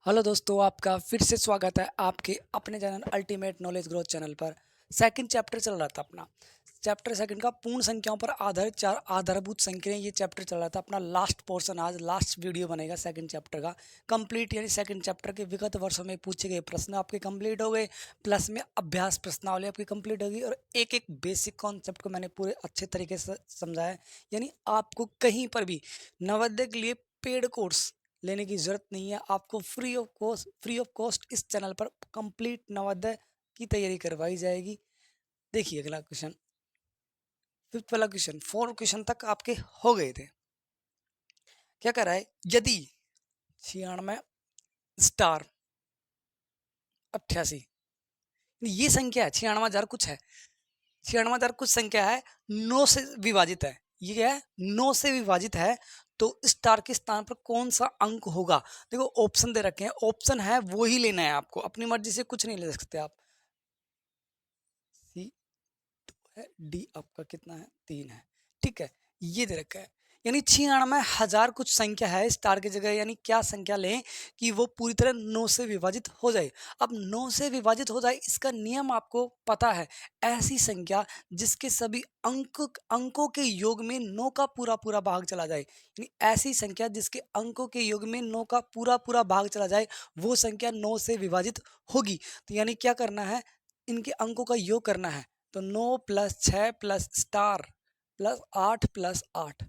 Hello दोस्तों, आपका फिर से स्वागत है आपके अपने channel ultimate knowledge growth channel पर। सेकंड चैप्टर चल रहा था अपना। चैप्टर सेकंड का पूर्ण संख्याओं पर आधारित चार आधारभूत संख्याएं, ये चैप्टर चल रहा था अपना। लास्ट पोर्शन, आज लास्ट वीडियो बनेगा सेकंड चैप्टर का कंप्लीट। यानी सेकंड चैप्टर के विगत वर्षों में पूछे गए प्रश्न आपके कंप्लीट हो गए, प्लस में अभ्यास प्रश्नावली आपकी कंप्लीट होगी, और एक एक बेसिक कॉन्सेप्ट को मैंने पूरे अच्छे तरीके से समझाया। यानी आपको कहीं पर भी नवोदय के लिए पेड कोर्स लेने की ज़रूरत नहीं है। आपको फ्री ऑफ कॉस्ट इस चैनल पर कंप्लीट नवोदय की तैयारी करवाई जाएगी। देखिए अगला क्वेश्चन, फिफ्थ वाला क्वेश्चन। 4 क्वेश्चन तक आपके हो गए थे। क्या कर रहा है, यदि 96 स्टार 88, ये संख्या है 96,000 कुछ है, 96,000 कुछ संख्या है, 9 से विभाजित है। ये क्या है, 9 से विभाजित है, तो स्टार के स्थान पर कौन सा अंक होगा। देखो ऑप्शन दे रखे हैं, ऑप्शन है वो ही लेना है आपको, अपनी मर्जी से कुछ नहीं ले सकते आप। सी है, डी आपका कितना है, 3 है। ठीक है, ये दे रखा है। यानी 96,000 कुछ संख्या है स्टार की जगह, यानी क्या संख्या लें कि वो पूरी तरह 9 से विभाजित हो जाए। अब 9 से विभाजित हो जाए, इसका नियम आपको पता है। ऐसी संख्या जिसके सभी अंकों के योग में 9 का पूरा पूरा भाग चला जाए, यानी ऐसी संख्या जिसके अंकों के योग में 9 का पूरा पूरा भाग चला जाए, वो संख्या 9 से विभाजित होगी। तो यानी क्या करना है, इनके अंकों का योग करना है। तो 9 + 6 + स्टार + 8 + 8,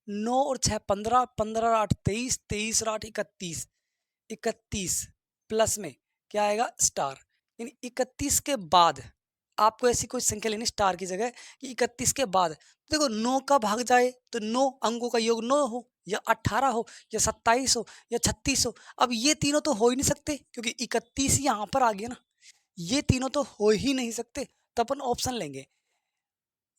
9 और 6 15, 15 और 8 23, 23 और 8 31, 31 प्लस में क्या आएगा, स्टार। यानी 31 के बाद आपको ऐसी कोई संख्या लेनी स्टार की जगह कि 31 के बाद देखो 9 का भाग जाए, तो 9 अंकों का योग 9 हो, या 18 हो, या 27 हो, या 36 हो। अब ये तीनों तो हो ही नहीं सकते, क्योंकि 31 यहाँ पर आ गया ना, ये तीनों तो हो ही नहीं सकते। तो अपन ऑप्शन लेंगे,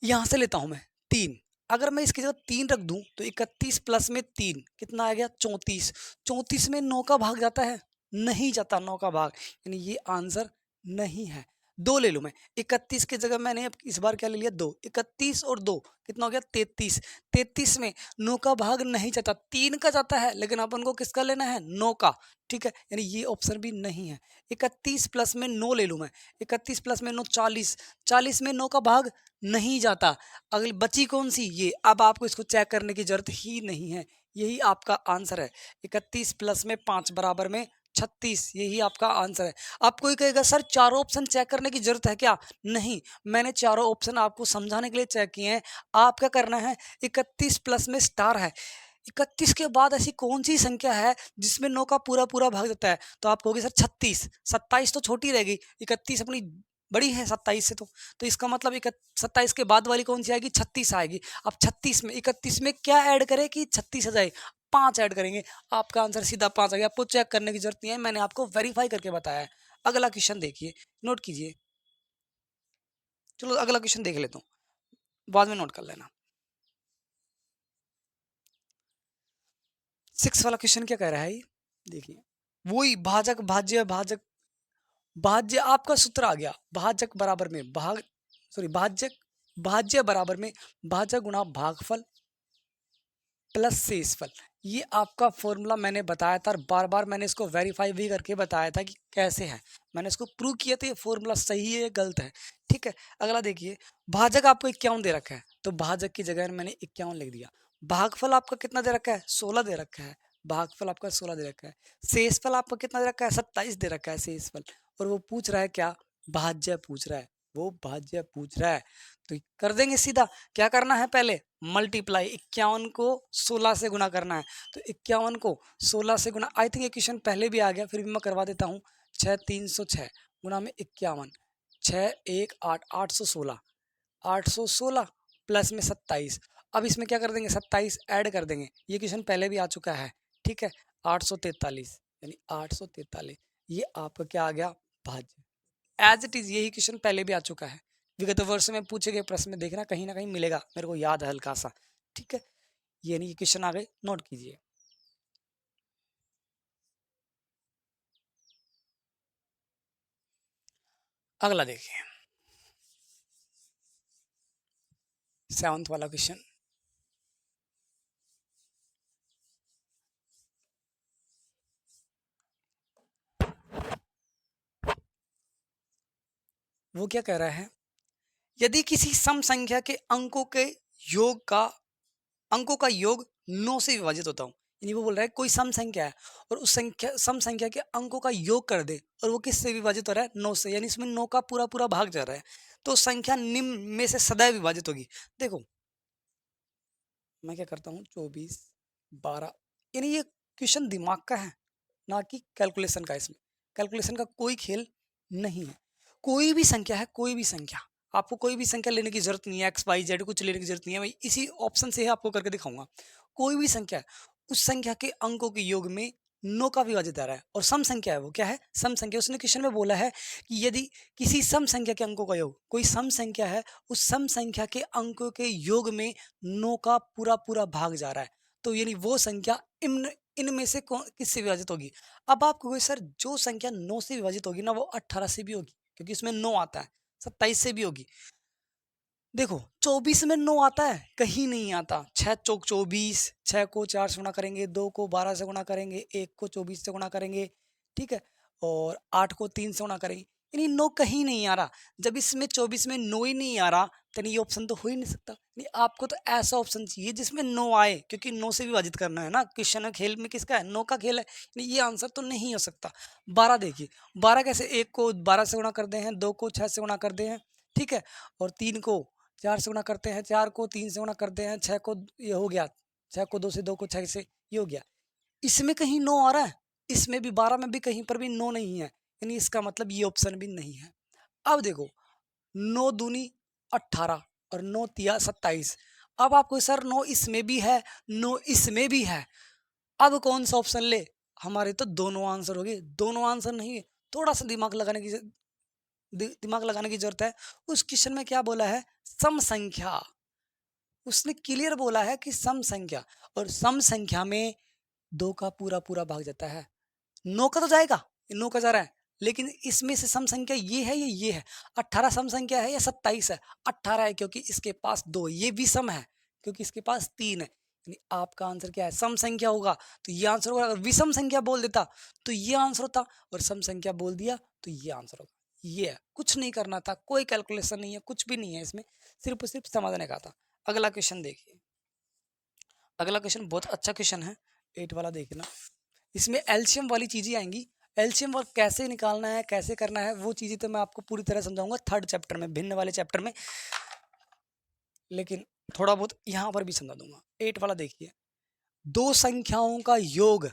यहां से लेता हूं मैं 3। अगर मैं इसकी जगह 3 रख दूं, तो 31 प्लस में 3 कितना आ गया, 34। 34 में 9 का भाग जाता है, नहीं जाता 9 का भाग, यानी ये आंसर नहीं है। 2 ले लूं मैं, 31 की जगह मैंने अब इस बार क्या ले लिया, 2। 31 और 2 कितना हो गया, 33। 33 में 9 का भाग नहीं जाता, 3 का जाता है, लेकिन अपन को किसका लेना है, 9 का। ठीक है, यानी ये ऑप्शन भी नहीं है। 31 प्लस में 9 ले लूं मैं, 31 प्लस में 9 40, 40 में 9 का भाग नहीं जाता। अगली बची कौन सी, ये। अब आपको इसको चेक करने की जरूरत ही नहीं है, यही आपका आंसर है। 31 प्लस में 5 बराबर में 36, यही आपका आंसर है। अब कोई कहेगा सर चारों ऑप्शन चेक करने की जरूरत है क्या, नहीं, मैंने चारों ऑप्शन आपको समझाने के लिए चेक किए हैं। आप क्या करना है, 31 प्लस में स्टार है, 31 के बाद ऐसी कौन सी संख्या है जिसमें 9 का पूरा पूरा भाग जाता है, तो आप कहोगे सर 36। 27 तो छोटी रहेगी, 31 अपनी बड़ी है 27 से। तो इसका मतलब 27 के बाद वाली कौन सी आएगी, 36 आएगी। अब 36 में 31 में क्या ऐड करें कि 36 आ जाए, 5 ऐड करेंगे, आपका आंसर सीधा 5 आ गया। आपको चेक करने की जरूरत नहीं है, मैंने आपको वेरीफाई करके बताया है। अगला क्वेश्चन देखिए, नोट कीजिए। चलो अगला क्वेश्चन देख लेता हूँ, बाद में नोट कर लेना। 6 वाला क्वेश्चन क्या कह रहा है, देखिए। वही भाजक भाज्य भाजक भाज्य, आपका सूत्र आ गया, भाजक बराबर में भाग, सॉरी भाज्य, भाज्य बराबर में भाजक गुणा भागफल प्लस शेषफल। ये आपका फॉर्मूला मैंने बताया था, और बार बार मैंने इसको वेरीफाई भी करके बताया था कि कैसे है। मैंने इसको प्रूव किया था, ये फॉर्मूला सही है गलत है। ठीक है, अगला देखिए। भाजक आपको 51 दे रखा है, तो भाजक की जगह मैंने 51 लिख दिया। भागफल आपका कितना दे रखा है, 16 दे रखा है, भागफल आपका 16 दे रखा है। शेषफल आपका कितना दे रखा है, 27 दे रखा है शेषफल। और वो पूछ रहा है क्या, भाज्य पूछ रहा है, वो भाज्य पूछ रहा है। तो कर देंगे सीधा, क्या करना है, पहले मल्टीप्लाई, 51 को 16 से गुना करना है। तो 51 को 16 से गुना, आई थिंक ये क्वेश्चन पहले भी आ गया, फिर भी मैं करवा देता हूँ। 6 306 गुना में 51, 6 1 8, 816, 816 प्लस में 27। अब इसमें क्या कर देंगे, 27 ऐड कर देंगे, ये क्वेश्चन पहले भी आ चुका है। ठीक है, 843, यानी 843, ये आपका क्या आ गया, भाज्य। एज इट इज यही क्वेश्चन पहले भी आ चुका है, विगत वर्ष में पूछे गए प्रश्न में देखना कहीं ना कहीं मिलेगा, मेरे को याद है हल्का सा। ठीक है, ये नहीं, क्वेश्चन आ गए, नोट कीजिए। अगला देखिए, 7th वाला क्वेश्चन। वो क्या कह रहा है, यदि किसी सम संख्या के अंकों का योग 9 से विभाजित होता हूँ, यानी वो बोल रहा है कोई सम संख्या है और उस सम संख्या के अंकों का योग कर दे और वो किससे विभाजित हो रहा है, 9 से, यानी इसमें 9 का पूरा पूरा भाग जा रहा है, तो संख्या निम्न में से सदैव विभाजित होगी। देखो मैं क्या करता हूँ, 24, 12, यानी ये क्वेश्चन दिमाग का है ना कि कैलकुलेशन का। इसमें कैलकुलेशन का कोई खेल नहीं है। कोई भी संख्या है, कोई भी संख्या, आपको कोई भी संख्या लेने की जरूरत नहीं है, एक्स वाई जेड कुछ लेने की जरूरत नहीं है, मैं इसी ऑप्शन से ही आपको करके दिखाऊंगा। कोई भी संख्या है, उस संख्या के अंकों के योग में 9 का विभाजित आ रहा है और सम संख्या है, वो क्या है, सम संख्या। उसने क्वेश्चन में बोला है कि यदि किसी सम संख्या के अंकों का योग, कोई सम संख्या है, उस सम संख्या के अंकों के योग में 9 का पूरा पूरा भाग जा रहा है, तो यानी वो संख्या इनमें से किससे विभाजित होगी। अब आप कहोगे सर जो संख्या 9 से विभाजित होगी ना वो 18 से भी होगी, क्योंकि इसमें 9 आता है, 27 से भी होगी। देखो 24 में 9 आता है, कहीं नहीं आता। 6 चौक 24, 6 को 4 से गुणा करेंगे, 2 को 12 से गुणा करेंगे, 1 को 24 से गुणा करेंगे, ठीक है, और 8 को 3 से गुणा करेंगे, यानी 9 कहीं नहीं आ रहा। जब इसमें 24 में 9 ही नहीं आ रहा तो ये ऑप्शन तो हो ही नहीं सकता। नहीं, आपको तो ऐसा ऑप्शन चाहिए जिसमें 9 आए, क्योंकि 9 से विभाजित करना है ना, क्वेश्चन खेल में किसका है, 9 का खेल है। नहीं, ये आंसर तो नहीं हो सकता। 12 देखिए, 12 कैसे, 1 को 12 से गुणा करते हैं, 2 को 6 से गुणा करते हैं, ठीक है, और 3 को 4 से गुणा करते हैं, 4 को 3 से गुणा करते हैं, 6 को, ये हो गया, 6 को 2 से, 2 को 6 से, ये हो गया। इसमें कहीं 9 आ रहा है, इसमें भी 12 में भी कहीं पर भी 9 नहीं है, यानी इसका मतलब ये ऑप्शन भी नहीं है। अब देखो 9 दूनी 18 और 9 तिया 27। अब आपको सर 9 इसमें भी है, 9 इसमें भी है, अब कौन सा ऑप्शन ले। हमारे तो दोनों आंसर हो गए, दोनों आंसर नहीं है, थोड़ा सा दिमाग लगाने की जरूरत है। उस क्वेश्चन में क्या बोला है, सम संख्या, उसने क्लियर बोला है कि सम संख्या, और सम संख्या में 2 का पूरा पूरा भाग जाता है। 9 का तो जाएगा, 9 का जा रहा है, लेकिन इसमें से सम संख्या ये है या ये है। 18 सम संख्या है या 27 है, 18 है क्योंकि इसके पास 2, ये भी सम है क्योंकि इसके पास 3 है, यानी आपका आंसर क्या है, सम संख्या होगा तो ये आंसर होगा। अगर विषम संख्या बोल देता तो ये आंसर होता, और सम संख्या बोल दिया तो ये आंसर होगा। ये है, कुछ नहीं करना था, कोई कैलकुलेशन नहीं है, कुछ भी नहीं है इसमें, सिर्फ और सिर्फ समझने का था। अगला क्वेश्चन देखिए, अगला क्वेश्चन बहुत अच्छा क्वेश्चन है, 8 वाला देखना। इसमें एलसीएम वाली चीजें आएंगी, एलसीएम और कैसे निकालना है, कैसे करना है, वो चीजें तो मैं आपको पूरी तरह समझाऊंगा 3rd चैप्टर में, भिन्न वाले चैप्टर में, लेकिन थोड़ा बहुत यहाँ पर भी समझा दूंगा। 8 वाला देखिए, दो संख्याओं का योग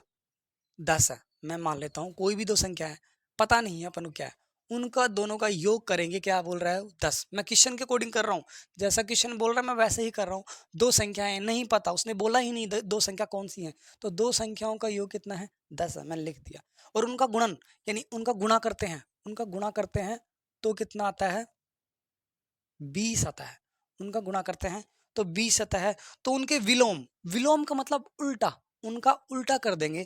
10 है, मैं मान लेता हूँ कोई भी दो संख्या है, पता नहीं है अपन को क्या है, उनका दोनों का योग करेंगे, क्या बोल रहा है 10। मैं क्वेश्चन के अकॉर्डिंग कर रहा हूँ, जैसा क्वेश्चन बोल रहा है मैं वैसे ही कर रहा हूँ। दो संख्याएं नहीं पता, उसने बोला ही नहीं दो संख्या कौन सी है, तो दो संख्याओं का योग कितना है, 10 है, मैंने लिख दिया। और उनका गुणन, यानी उनका गुणा करते हैं, उनका गुणा करते हैं तो कितना आता है, 20 आता है। उनका गुणा करते हैं तो 20 आता है। तो उनके विलोम, विलोम का मतलब उल्टा, उनका उल्टा कर देंगे,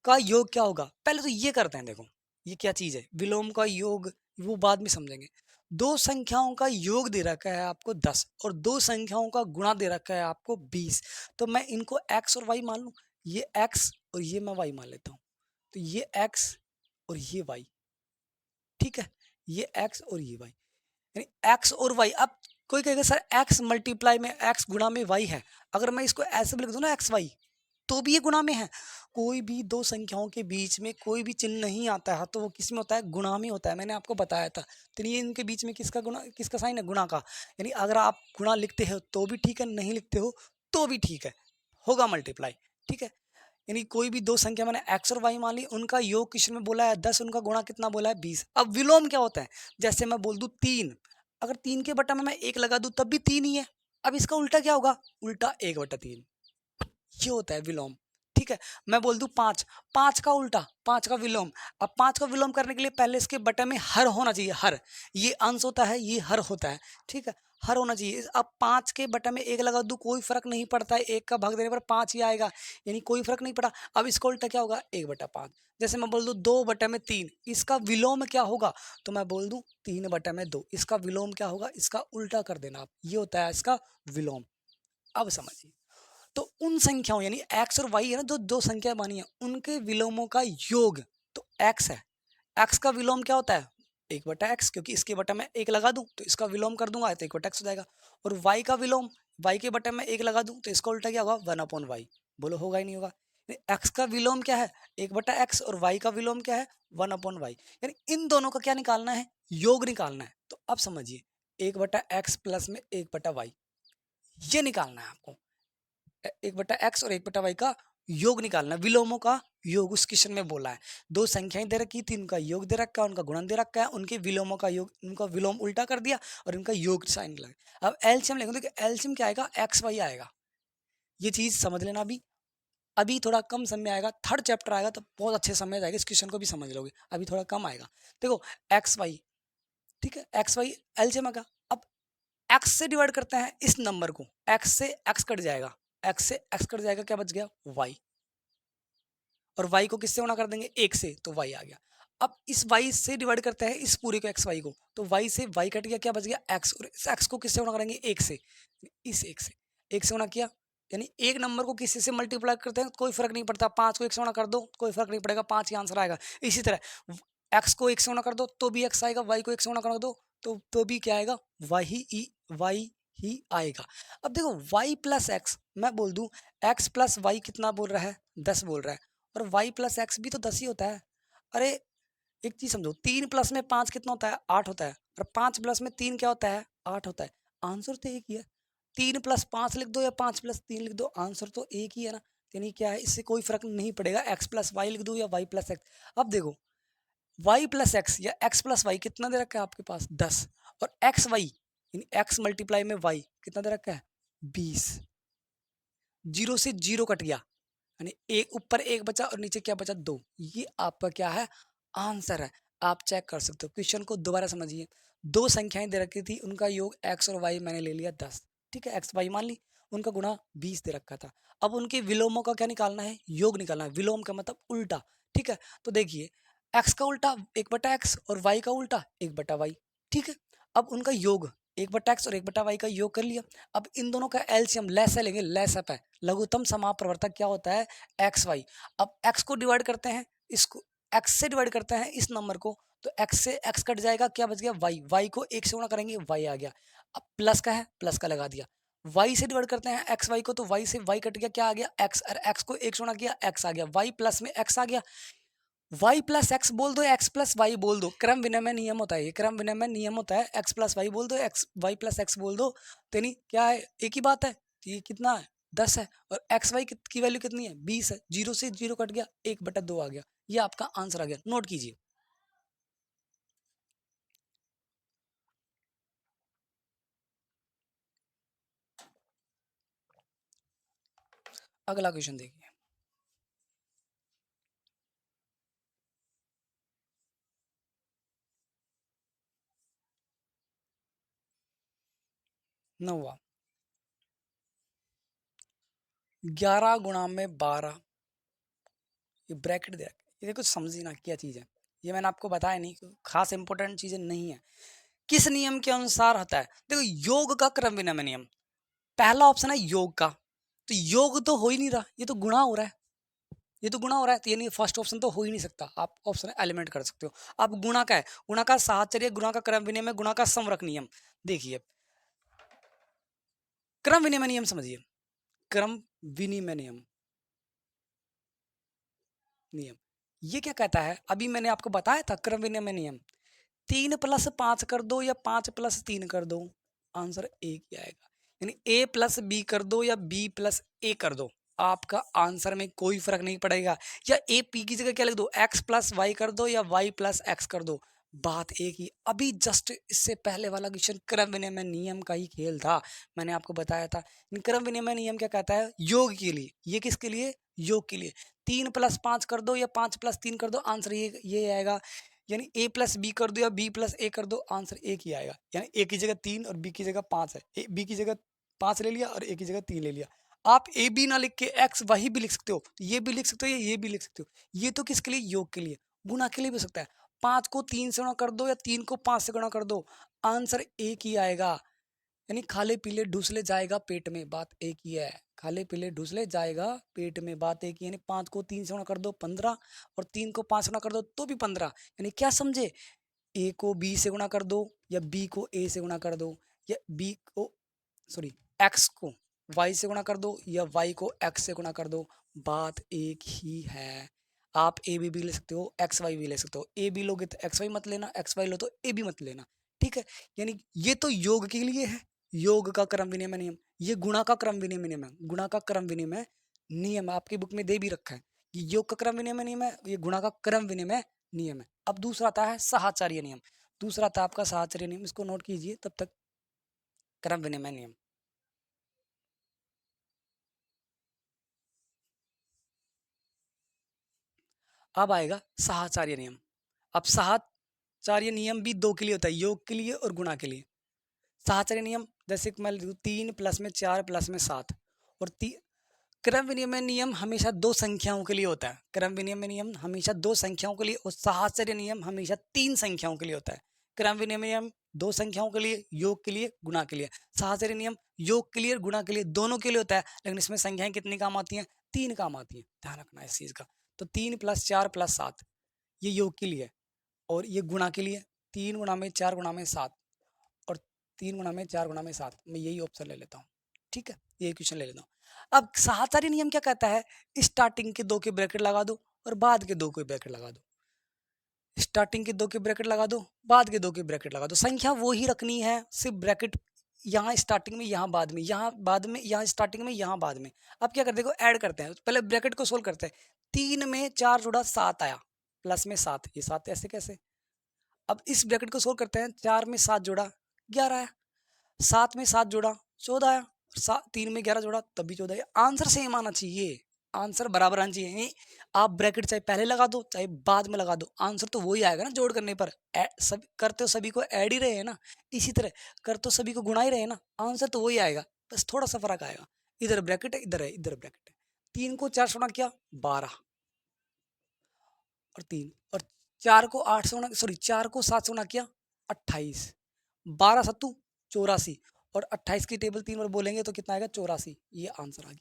का योग क्या होगा। पहले तो ये करते हैं, देखो ये क्या चीज है, विलोम का योग वो बाद में समझेंगे। दो संख्याओं का योग दे रखा है आपको 10 और दो संख्याओं का गुणा दे रखा है आपको 20, तो मैं इनको x और y मान लूं, ये x और ये मैं y मान लेता हूं, तो ये x और ये y, ठीक है, ये x और ये y, यानी x और y। अब कोई कहेगा सर x मल्टीप्लाई में, x गुणा में y है, अगर मैं इसको ऐसे भी लिख दूं ना एक्स वाई, तो भी ये गुणा में है। कोई भी दो संख्याओं के बीच में कोई भी चिन्ह नहीं आता है तो वो किस में होता है, गुणा में होता है, मैंने आपको बताया था। तो ये इनके बीच में किसका गुणा, किसका साइन है, गुणा का, यानी अगर आप गुणा लिखते हो तो भी ठीक है, नहीं लिखते हो तो भी ठीक है, होगा मल्टीप्लाई, ठीक है। यानी कोई भी दो संख्या मैंने एक्स और वाई मान ली, उनका योग क्वेश्चन में बोला है 10, उनका गुणा कितना बोला है 20। अब विलोम क्या होता है, जैसे मैं बोल दूं 3, अगर 3 के बटा में मैं 1 लगा दूं तब भी 3 ही है। अब इसका उल्टा क्या होगा, उल्टा 1/3, ये होता है विलोम, ठीक है। मैं बोल दूं 5, 5 का उल्टा, 5 का विलोम। अब 5 का विलोम करने के लिए पहले इसके बटे में हर होना चाहिए, हर, ये अंश होता है, ये हर होता है, ठीक है, हर होना चाहिए। अब 5 के बटे में 1 लगा दूं कोई फर्क नहीं पड़ता है, 1 का भाग देने पर 5 ही आएगा, यानी कोई फर्क नहीं पड़ा। अब इसका उल्टा क्या होगा, 1/5। जैसे मैं बोल दूं 2/3, इसका विलोम क्या होगा, तो मैं बोल दूं 3/2, इसका विलोम क्या होगा, इसका उल्टा कर देना आप, ये होता है इसका विलोम। अब समझिए, तो उन संख्याओं यानी x और y है ना, जो दो संख्या बनी है, उनके विलोमों का योग तो x है। x का विलोम क्या होता है, 1/x, क्योंकि इसके बटा में 1 लगा दूं तो इसका विलोम कर दूंगा तो 1/x हो जाएगा। और y का विलोम, y के बटे में 1 लगा दूं तो इसका उल्टा क्या होगा, 1/y। बोलो होगा ही नहीं होगा। x का विलोम क्या है, 1/x, और y का विलोम क्या है, 1/y। यानी इन दोनों का क्या निकालना है, योग निकालना है। तो अब समझिए, 1/x प्लस में 1/y, ये निकालना है आपको। 1/x और 1/y का योग निकालना है, विलोमों का योग उस क्वेश्चन में बोला है। दो संख्याएं दे रखी थी, उनका योग दे रखा है, उनका गुणन दे रखा है, उनके विलोमों का योग, उनका विलोम उल्टा कर दिया और उनका योग साइन लगा। अब एलसीएम लेंगे तो एलसीएम क्या आएगा, एक्स वाई आएगा। ये चीज समझ लेना। अभी अभी थोड़ा कम समय आएगा, थर्ड चैप्टर आएगा तो बहुत अच्छे समय जाएगा, इस क्वेश्चन को भी समझ लोगे। अभी थोड़ा कम आएगा। देखो एक्स वाई, ठीक है, एक्स वाई एलसीएम आएगा। अब एक्स से डिवाइड करते हैं इस नंबर को, एक्स से एक्स कट जाएगा, एक्स से एक्स कट जाएगा, क्या बच गया, वाई। और y को किससे गुणा कर देंगे, 1 से, तो y आ गया। अब इस y से डिवाइड करते हैं इस पूरे को, एक्स वाई को, तो y से y कट गया, क्या बच गया, x। और इस x को किससे गुणा करेंगे, 1 से, इस 1 से गुणा किया। यानी एक नंबर को किसी से मल्टीप्लाई करते हैं कोई फर्क नहीं पड़ता, 5 को 1 से गुणा कर दो कोई फर्क नहीं पड़ेगा, 5 ही आंसर आएगा। इसी तरह x को 1 से गुणा कर दो तो भी x आएगा, y को 1 से गुणा कर दो तो भी क्या आएगा, y ही आएगा। अब देखो y प्लस एक्स, मैं बोल दूं x प्लस वाई कितना बोल रहा है, 10 बोल रहा है, और y प्लस एक्स भी तो 10 ही होता है। अरे एक चीज समझो, 3 प्लस में 5 कितना होता है, 8 होता है, और 5 प्लस में 3 क्या होता है, 8 होता है। आंसर तो एक ही है। 3+5 लिख दो या 5+3 लिख दो, आंसर तो एक ही है ना। यानी क्या है, इससे कोई फर्क नहीं पड़ेगा, x प्लस वाई लिख दो या y प्लस एक्स। अब देखो y प्लस एक्स या x प्लस वाई कितना दे रखा है आपके पास, 10, और एक्स वाई यानी x मल्टीप्लाई में y कितना दे रखा है, 20। जीरो से जीरो कट गया, यानी एक ऊपर एक बचा और नीचे क्या बचा, 2। ये आपका क्या है, आंसर है। आप चेक कर सकते हो, क्वेश्चन को दोबारा समझिए। दो संख्याएं दे रखी थी, उनका योग x और y मैंने ले लिया 10, ठीक है, x y मान ली, उनका गुणा 20 दे रखा था। अब उनके विलोमों का क्या निकालना है, योग निकालना है। विलोम का मतलब उल्टा, ठीक है। तो देखिए x का उल्टा 1/x और y का उल्टा 1/y, ठीक है। अब उनका योग 1/x और 1/y का योग कर लिया। अब इन दोनों का एलसीएम लैस लेंगे, लैस अप है, लघुत्तम समापवर्तक क्या होता है, एक्स वाई। अब x को डिवाइड करते हैं, इसको x से डिवाइड करते हैं इस नंबर को, तो x से x कट जाएगा, क्या बच गया, y को 1 से गुणा करेंगे, y आ गया। अब प्लस का है, प्लस का लगा दिया। y से डिवाइड करते हैं एक्स वाई को, तो y से y कट गया, क्या आ गया, x, और x को 1 से गुणा किया, x आ गया। y प्लस में x आ गया, y प्लस एक्स बोल दो, x प्लस वाई बोल दो, क्रम विनिमय नियम होता है, ये क्रम विनिमय नियम होता है। x प्लस वाई बोल दो, x y प्लस एक्स बोल दो, तो नहीं क्या है, एक ही बात है। तो ये कितना है, 10 है, और एक्स वाई की वैल्यू कितनी है, 20 है। जीरो से जीरो कट गया, 1/2 आ गया। ये आपका आंसर आ गया, नोट कीजिए। अगला क्वेश्चन देखिए, 9वां, 11 गुणा में 12, ये ब्रैकेट दे रखा है। ये देखो समझी ना क्या चीज़ है, ये मैंने आपको बताया नहीं, खास इंपॉर्टेंट चीजें नहीं है। किस नियम के अनुसार होता है, देखो योग का क्रम विनिमय नियम, पहला ऑप्शन है योग का, तो योग तो हो ही नहीं रहा, ये तो गुणा हो रहा है, ये तो गुणा हो रहा है, तो यानी फर्स्ट ऑप्शन तो हो ही नहीं सकता। आप ऑप्शन एलिमेंट कर सकते हो। अब गुणा का है, गुणा का साहचर्य, गुणा का क्रम विनिमय, गुणा का समरक नियम। देखिए क्रम विनिमय नियम समझिए, क्रम विनिमय नियम, नियम ये क्या कहता है, अभी मैंने आपको बताया था क्रम विनिमय नियम, 3+5 कर दो या 5+3 कर दो, आंसर एक ही आएगा। यानी a+b कर दो या b+a कर दो, आपका आंसर में कोई फर्क नहीं पड़ेगा। या ए पी की जगह क्या लिख दो, x+y कर दो या y+x कर दो, बात एक ही। अभी जस्ट इससे पहले वाला क्वेश्चन क्रम विनिमय नियम का ही खेल था, मैंने आपको बताया था। क्रम विनिमय नियम क्या कहता है, योग के लिए, ये किसके लिए, योग के लिए। 3+5 कर दो या 5+3 कर दो, आंसर ये आएगा। यानी a+b कर दो या b+a कर दो, आंसर एक ही आएगा। यानी a की जगह 3 और b की जगह 5 है, b की जगह 5 ले लिया और a की जगह 3 ले लिया। आप ए बी ना लिख के एक्स वही भी लिख सकते हो, ये भी लिख सकते हो, ये भी लिख सकते हो। ये तो किसके लिए, योग के लिए। गुणा के लिए भी हो सकता है, 5 को 3 से गुणा कर दो या 3 को 5 से गुणा कर दो, आंसर एक ही आएगा। यानी खाले पीले ढूसले जाएगा पेट में, बात एक ही है। खाले पीले ढूसले जाएगा पेट में, बात एक ही। यानी 5 को 3 से गुणा कर दो 15, और 3 को 5 से गुणा कर दो तो भी 15। यानी क्या समझे, ए को बी से गुणा कर दो या बी को ए से गुणा कर दो या बी को सॉरी एक्स को वाई से गुणा कर दो या वाई को एक्स से गुणा कर दो, बात एक ही है। आप ए बी भी ले सकते हो, एक्स वाई भी ले सकते हो। ए बी लोगे तो एक्स वाई मत लेना, एक्स वाई लो तो ए बी मत लेना, ठीक है। यानी ये तो योग के लिए है, योग का क्रम विनिमय नियम। ये गुणा का क्रम विनिमय नियम है, गुणा का क्रम विनिमय नियम आपकी बुक में दे भी रखा है। ये योग का क्रम विनिमय नियम है, ये गुणा का क्रम विनिमय नियम है। अब दूसरा आता है साहचर्य नियम। दूसरा आता है आपका साहचर्य नियम, इसको नोट कीजिए तब तक। क्रम विनिमय नियम, अब आएगा साहचर्य नियम। अब साहचर्य नियम भी दो के लिए होता है, योग के लिए और गुणा के लिए। साहचर्य नियम जैसे कि मैं लिखूं 3 प्लस में 4 प्लस में 7 और क्रम विनिमय नियम हमेशा दो संख्याओं के लिए होता है। क्रम विनिमय नियम हमेशा दो संख्याओं के लिए और साहचर्य नियम हमेशा तीन संख्याओं के लिए होता है। क्रम विनिमय नियम दो संख्याओं के लिए, योग के लिए, गुणा के लिए। साहचर्य नियम योग के लिए और गुणा के लिए दोनों के लिए होता है, लेकिन इसमें संख्याएं कितनी काम आती हैं? 3 काम आती हैं, ध्यान रखना इस चीज का। तो 3 प्लस 4 प्लस 7 ये योग के लिए और ये गुणा के लिए 3 गुणा में 4 गुणा में 7 और 3 गुणा में 4 गुणा में 7। मैं यही ऑप्शन ले लेता हूँ, ठीक है, यही क्वेश्चन ले लेता हूँ। अब साहचर्य नियम क्या कहता है? स्टार्टिंग के दो के ब्रैकेट लगा दो और बाद के दो के ब्रैकेट लगा दो। स्टार्टिंग के दो के ब्रैकेट लगा दो, बाद के दो के ब्रैकेट लगा दो। संख्या वो ही रखनी है, सिर्फ ब्रैकेट यहाँ स्टार्टिंग में, यहाँ बाद में, यहाँ बाद में, यहाँ स्टार्टिंग में, यहाँ बाद में। अब क्या करते हैं, ऐड करते हैं। पहले ब्रैकेट को सोल्व करते हैं। 3 में 4 जुड़ा 7 आया, प्लस में 7, ये 7 ऐसे कैसे? अब इस ब्रैकेट को सोल्व करते हैं। 4 में 7 जोड़ा 11 आया, 7 में 7 जोड़ा 14 आया, 3 में 11 जोड़ा तब भी 14 आया। आंसर सेम आना चाहिए, आंसर बराबर आना चाहिए। आप ब्रैकेट चाहे पहले लगा दो चाहे बाद में लगा दो, आंसर तो वही आएगा ना। जोड़ करने पर सब करते हो, सभी को ऐड ही रहे हैं ना, इसी तरह कर तो सभी को गुणा ही रहे हैं ना, आंसर तो वही आएगा, बस थोड़ा सा फर्क आएगा। इधर ब्रैकेट है, इधर है, इधर ब्रैकेट है। 3 को 4 से गुणा किया 12 और 3, और 4 को 8 से गुणा, सॉरी 4 को 7 से गुणा किया 28, 12 सत्तू 84 और 28 की टेबल 3 बार बोलेंगे तो कितना आएगा? 84। ये आंसर आ गया।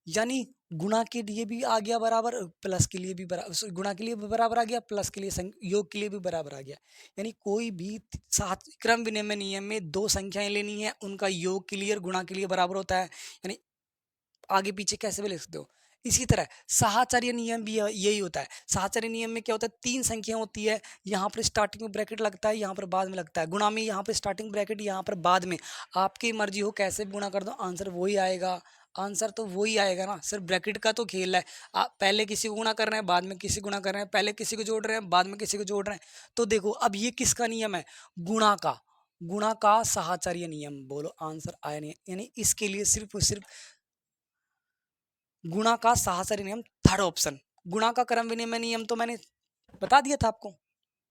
यानी गुणा के लिए भी आ गया बराबर, प्लस के लिए भी बराबर, गुणा के लिए भी बराबर आ गया, प्लस के लिए योग के लिए भी बराबर आ गया। यानी कोई भी सात क्रम विनिमय नियम में दो संख्याएं लेनी है, उनका योग के लिए और गुणा के लिए बराबर होता है। यानी आगे पीछे कैसे भी लिख सकते हो। इसी तरह साहचर्य नियम भी यही होता है। साहचर्य नियम में क्या होता है? 3 संख्या होती है, यहाँ पर स्टार्टिंग में ब्रैकेट लगता है, यहाँ पर बाद में लगता है। गुणा में यहाँ पर स्टार्टिंग ब्रैकेट, यहाँ पर बाद में। आपकी मर्जी हो कैसे भी गुणा कर दो, आंसर वही आएगा। आंसर तो वही आएगा ना, सिर्फ ब्रैकेट का तो खेल है। आप पहले किसी को गुणा कर रहे हैं, बाद में किसी को गुणा कर रहे हैं, पहले किसी को जोड़ रहे हैं, बाद में किसी को जोड़ रहे हैं। तो देखो अब ये किसका नियम है? गुणा का। गुणा का साहचर्य नियम। बोलो आंसर आया नहीं? यानी इसके लिए सिर्फ सिर्फ गुणा का साहचर्य नियम, थर्ड ऑप्शन। गुणा का क्रम विनिमय नियम तो मैंने बता दिया था आपको,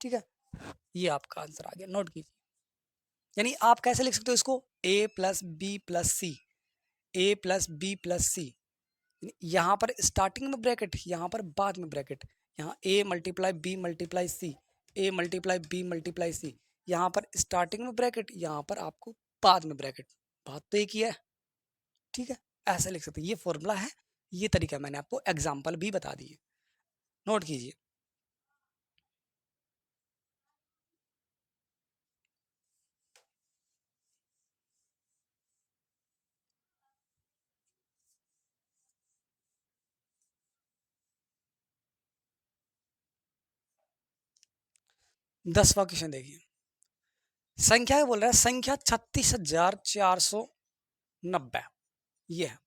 ठीक है। ये आपका आंसर आ गया, नोट कीजिए। यानी आप कैसे लिख सकते हो इसको? a plus B plus C, A plus B plus C. यहाँ पर स्टार्टिंग में ब्रैकेट, यहाँ पर बाद में ब्रैकेट। यहाँ a multiply B multiply C, A multiply B multiply C. यहाँ पर स्टार्टिंग में ब्रैकेट, यहाँ पर आपको बाद में ब्रैकेट। बात तो एक ही है, ठीक है। ऐसे लिख सकते हैं, ये फॉर्मूला है, ये तरीका मैंने आपको एग्जाम्पल भी बता दिए, नोट कीजिए। दसवां क्वेश्चन देखिए। संख्या क्या बोल रहा है? संख्या 36,490 ये है।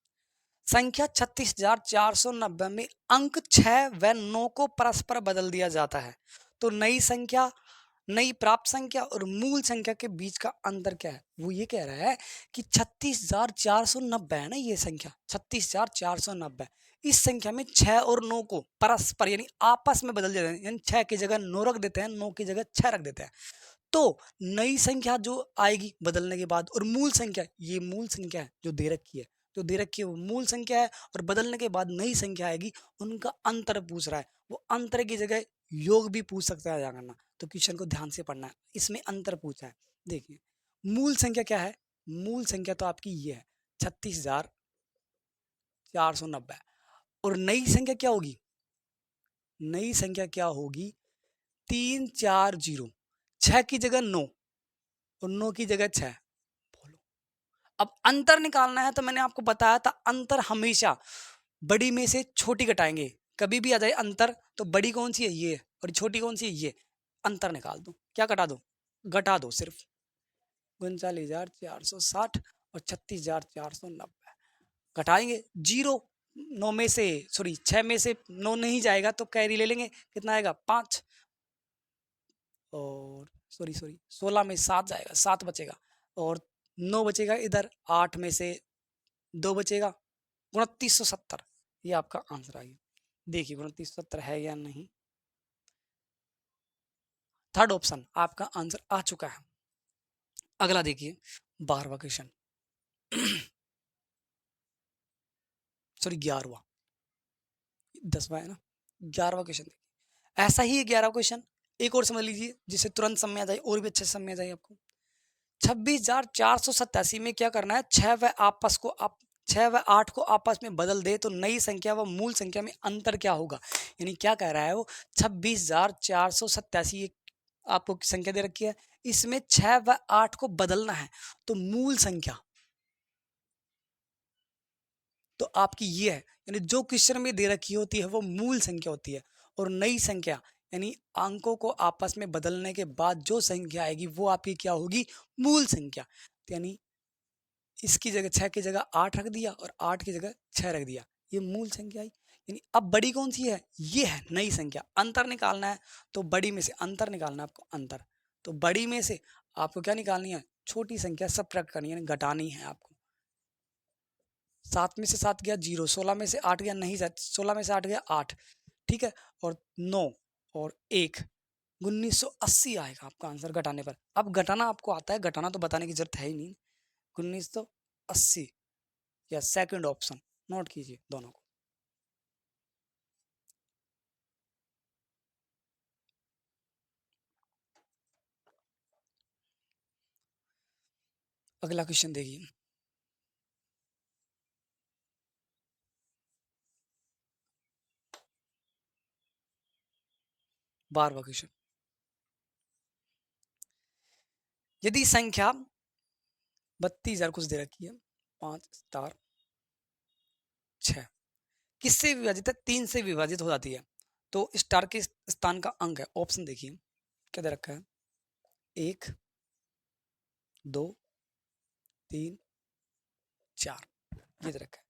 संख्या 36,490 में अंक 6 व 9 को परस्पर बदल दिया जाता है, तो नई संख्या, नई प्राप्त संख्या और मूल संख्या के बीच का अंतर क्या है? वो ये कह रहा है कि 36,490 है ना ये संख्या, 36,490। इस संख्या में 6 और 9 को परस्पर यानी आपस में बदल देते हैं, यानी 6 की जगह 9 रख देते हैं, 9 की जगह 6 रख देते हैं। तो नई संख्या जो आएगी बदलने के बाद, और मूल संख्या, ये मूल संख्या है जो दे रखी है, जो दे रखी है वो मूल संख्या है, और बदलने के बाद नई संख्या आएगी, उनका अंतर पूछ रहा है। वो अंतर की जगह योग भी पूछ सकता है, करना। तो क्वेश्चन को ध्यान से पढ़ना है, इसमें अंतर पूछा है। देखिए मूल संख्या क्या है? मूल संख्या तो आपकी ये है 36,490, और नई संख्या क्या होगी? नई संख्या क्या होगी? 340। 6 की जगह 9 और 9 की जगह 6। बोलो, अब अंतर निकालना है तो मैंने आपको बताया था अंतर हमेशा बड़ी में से छोटी घटाएंगे। कभी भी आ जाए अंतर तो बड़ी कौन सी है ये और छोटी कौन सी है ये, अंतर निकाल दो। क्या घटा दो? घटा दो सिर्फ 39,460 और 36,490 घटाएंगे। जीरो 9 में से सॉरी 6 में से 9 नहीं जाएगा तो कैरी ले लेंगे, कितना आएगा 5 और सॉरी 16 में 7 जाएगा, 7 बचेगा और 9 बचेगा इधर, 8 में से 2 बचेगा, 2970। ये आपका आंसर आ गया। देखिए 2970 है या नहीं। थर्ड ऑप्शन आपका आंसर आ चुका है। अगला देखिए 12वां क्वेश्चन सॉरी 11वां, 10वां है ना, 11वां क्वेश्चन देखिए। ऐसा ही है 11वां क्वेश्चन, एक और समझ लीजिए जिससे तुरंत समझ आ जाए और भी अच्छे से समझ आ जाए आपको। 26,487 में क्या करना है, 6 व 8 को आपस में बदल दे तो नई संख्या व मूल संख्या में अंतर क्या होगा। यानी क्या कह रहा है वो, 26,487 आपको संख्या दे रखी है, इसमें 6 व 8 को बदलना है तो मूल संख्या तो आपकी ये है। यानी जो क्वेश्चन में दे रखी होती है वो मूल संख्या होती है और नई संख्या यानी अंकों को आपस में बदलने के बाद जो संख्या आएगी वो आपकी क्या होगी, मूल संख्या। तो यानी इसकी जगह 6 की जगह 8 रख दिया और 8 की जगह 6 रख दिया, ये मूल संख्या आई। यानी अब बड़ी कौन सी है, ये है नई संख्या। अंतर निकालना है तो बड़ी में से अंतर निकालना है आपको, अंतर तो बड़ी में से आपको क्या निकालनी है, छोटी संख्या सबट्रैक्ट करनी है, घटानी है आपको। 7 में से 7 गया 0, 16 में से 8 गया नहीं, 16 में से 8 गया 8, ठीक है, और 9 और 1, 1980 आएगा आपका आंसर घटाने पर। अब घटाना आपको आता है, घटाना तो बताने की जरूरत है ही नहीं। 1980 या सेकंड ऑप्शन नोट कीजिए दोनों को। अगला क्वेश्चन देखिए 12वां क्वेश्चन। यदि संख्या 32,000 कुछ दे रखी है, 5 स्टार 6 किससे विभाजित है, 3 से विभाजित हो जाती है तो स्टार के स्थान का अंक है। ऑप्शन देखिए क्या दे रखा है, 1 2 3 4, ये दे रखा है।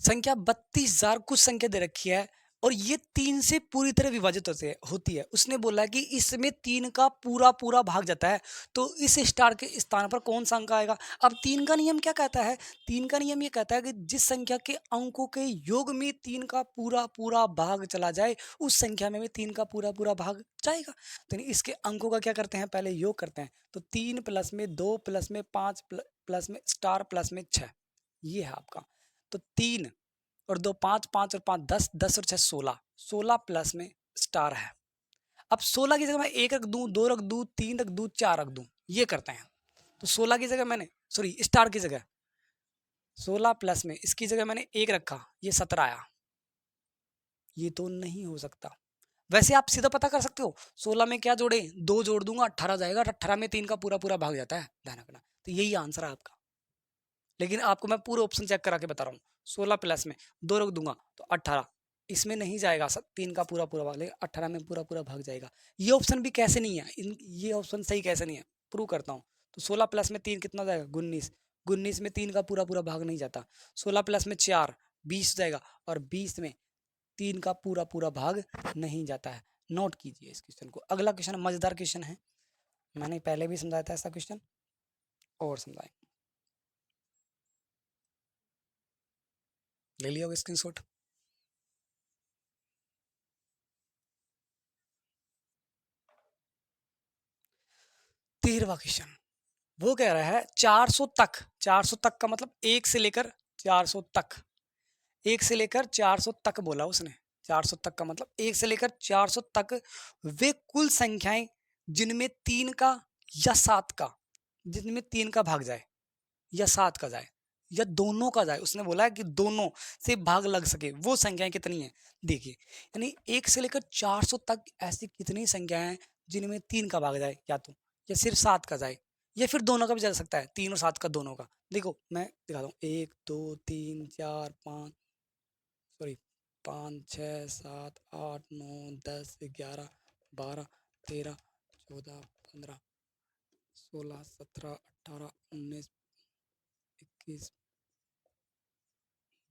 संख्या 32,000 कुछ संख्या दे रखी है और ये 3 से पूरी तरह विभाजित होती है। उसने बोला कि इसमें 3 का पूरा पूरा भाग जाता है तो इस स्टार के स्थान पर कौन सा अंक आएगा। अब 3 का नियम क्या कहता है, 3 का नियम ये कहता है कि जिस संख्या के अंकों के योग में 3 का पूरा पूरा भाग चला जाए उस संख्या में भी 3 का पूरा पूरा भाग जाएगा। तो इसके अंकों का क्या करते हैं, पहले योग करते हैं। तो 3 प्लस में 2 प्लस में 5 प्लस में स्टार प्लस में 6, ये है आपका। तो 3 और 2 5, 5 और 5 10, 10 और 6 16, 16 प्लस में स्टार है। अब 16 की जगह मैं 1 रख दूं, 2 रख दूं, 3 रख दूं, 4 रख दूं, ये करते हैं। तो 16 की जगह मैंने सॉरी स्टार की जगह 16 प्लस में इसकी जगह मैंने 1 रखा, ये 17 आया। ये तो नहीं हो सकता। वैसे आप सीधा पता कर सकते हो, 16 में क्या जोड़े, 2 जोड़ दूंगा 18 जाएगा, 18 में 3 का पूरा पूरा भाग जाता है, ध्यान रखना। तो यही आंसर है आपका। लेकिन आपको मैं पूरा ऑप्शन चेक करा के बता रहा हूँ। 16 प्लस में 2 रख दूंगा तो 18, इसमें नहीं जाएगा 3 का पूरा पूरा भाग, लेकिन 18 में पूरा पूरा भाग जाएगा। ये ऑप्शन भी कैसे नहीं है, ये ऑप्शन सही कैसे नहीं है, प्रूव करता हूँ। तो 16 प्लस में 3 कितना जाएगा, 19, 19 में 3 का पूरा पूरा भाग नहीं जाता। 16 प्लस में 4 20 जाएगा और 20 में 3 का पूरा पूरा भाग नहीं जाता है। नोट कीजिए इस क्वेश्चन को। अगला क्वेश्चन मजेदार क्वेश्चन है, मैंने पहले भी समझाया था ऐसा क्वेश्चन और समझाए, ले लिया होगा स्क्रीनशॉट। 13वां क्वेश्चन वो कह रहा है 400 तक, 400 तक का मतलब 1 से लेकर 400 तक, 1 से लेकर 400 तक बोला उसने। 400 तक का मतलब 1 से लेकर 400 तक वे कुल संख्याएं जिनमें 3 का या 7 का, जिनमें 3 का भाग जाए या 7 का जाए, या दोनों का जाए, उसने बोला है कि दोनों से भाग लग सके, वो संख्याएं कितनी है देखिए। यानी 1 से लेकर 400 तक ऐसी कितनी संख्याएं हैं जिनमें 3 का भाग जाए, या तो या सिर्फ 7 का जाए, या फिर दोनों का भी जा सकता है, 3 और 7 का दोनों का। देखो मैं दिखाता हूँ, 1 2 3 4 5, सॉरी 5 6 7 8 9 10 11 12 13 14 15 16 17 18 19 21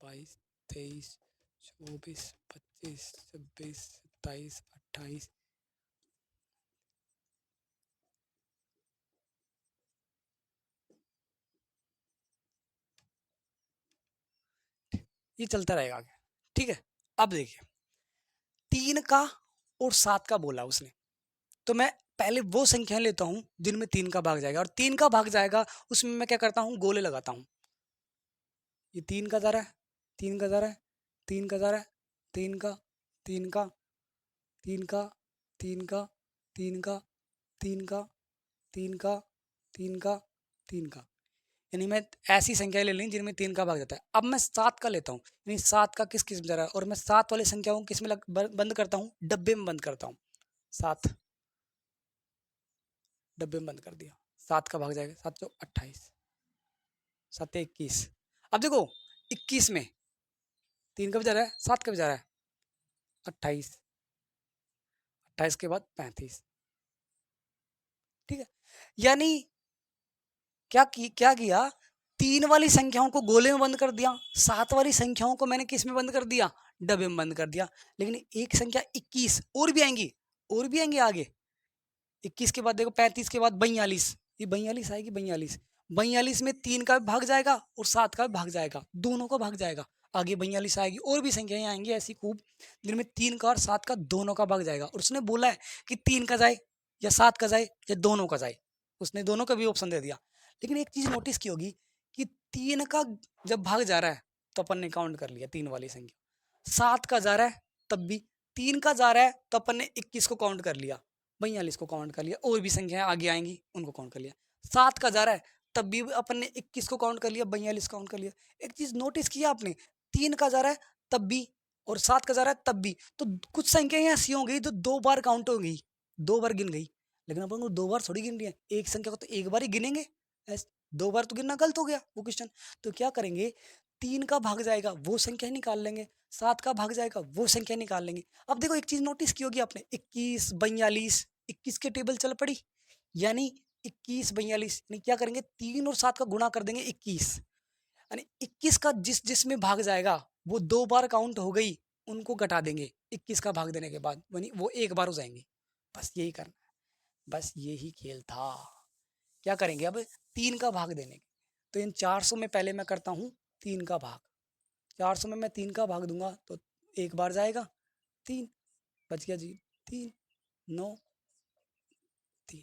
22 23 24 25 26 27 28। ये चलता रहेगा आगे, ठीक है। अब देखिए 3 का और 7 का बोला उसने, तो मैं पहले वो संख्या लेता हूँ जिनमें 3 का भाग जाएगा, और 3 का भाग जाएगा उसमें मैं क्या करता हूँ, गोले लगाता हूँ। ये 3 का जा रहा है, 3 का जा रहा है, 3 का जा रहा है, 3 का, 3 का, 3 का, 3 का, 3 का, 3 का, 3 का, 3 का, 3 का। यानी मैं ऐसी संख्याएं ले ली जिनमें 3 का भाग जाता है। अब मैं 7 का लेता हूँ, यानी 7 का किस किस में जा रहा है, और मैं 7 वाली संख्याओं को किस में बंद करता हूँ, डब्बे में बंद करता हूँ। 7 डब्बे में बंद कर दिया, 7 का भाग जाएगा, 7 चौ 28, 7 21। अब देखो 21 में 3 का भी जा रहा है, 7 का भी जा रहा है, 28, 28 के बाद 35, ठीक है। यानी क्या किया, 3 वाली संख्याओं को गोले में बंद कर दिया, 7 वाली संख्याओं को मैंने किस में बंद कर दिया, डब्बे में बंद कर दिया। लेकिन एक संख्या 21 और भी आएंगी, और भी आएंगे आगे। 21 के बाद देखो 35 के बाद 42, ये 42 आएगी, 42, 42 में 3 का भाग जाएगा और 7 का भाग जाएगा, दोनों का भाग जाएगा। आगे 42 आएगी, और भी संख्याएं आएंगी ऐसी खूब जिनमें 3 का और 7 का दोनों का भाग जाएगा। और उसने बोला है कि 3 का जाए या 7 का जाए या दोनों का जाए, उसने दोनों का भी ऑप्शन दे दिया। लेकिन एक चीज नोटिस की होगी कि 3 का जब भाग जा रहा है तो अपन ने काउंट कर लिया 3 वाली संख्या, 7 का जा रहा है तब भी, 3 का जा रहा है तो अपन ने 21 को काउंट कर लिया, 42 को काउंट कर लिया, और भी संख्याएं आगे आएंगी उनको काउंट कर लिया। 7 का जा रहा है तब भी अपन ने 21 को काउंट कर लिया, 42 काउंट कर लिया। एक चीज नोटिस किया आपने, 3 का जा रहा है तब भी, और 7 का जा रहा है तब भी, तो कुछ संख्याएं ऐसी हो गई जो 2 बार काउंट हो गई, 2 बार गिन गई। लेकिन अपन को 2 बार थोड़ी गिन रही है, एक संख्या को तो एक बार ही गिनेंगे, 2 बार तो गिनना गलत हो गया वो क्वेश्चन। तो क्या करेंगे, 3 का भाग जाएगा वो संख्या निकाल लेंगे, 7 का भाग जाएगा वो संख्या निकाल लेंगे। अब देखो एक चीज नोटिस की होगी आपने, 21 42, 21 के टेबल चल पड़ी, यानी 21 42, यानी क्या करेंगे, 3 और 7 का गुणा कर देंगे 21, यानी 21 का जिस जिसमें भाग जाएगा वो 2 बार काउंट हो गई, उनको घटा देंगे 21 का भाग देने के बाद, यानी वो एक बार हो जाएंगे। बस यही करना है, बस यही खेल था। क्या करेंगे अब, 3 का भाग देने के, तो इन 400 में पहले मैं करता हूँ 3 का भाग, 400 में मैं 3 का भाग दूंगा तो एक बार जाएगा 3, बच गया जी 3, 9 3।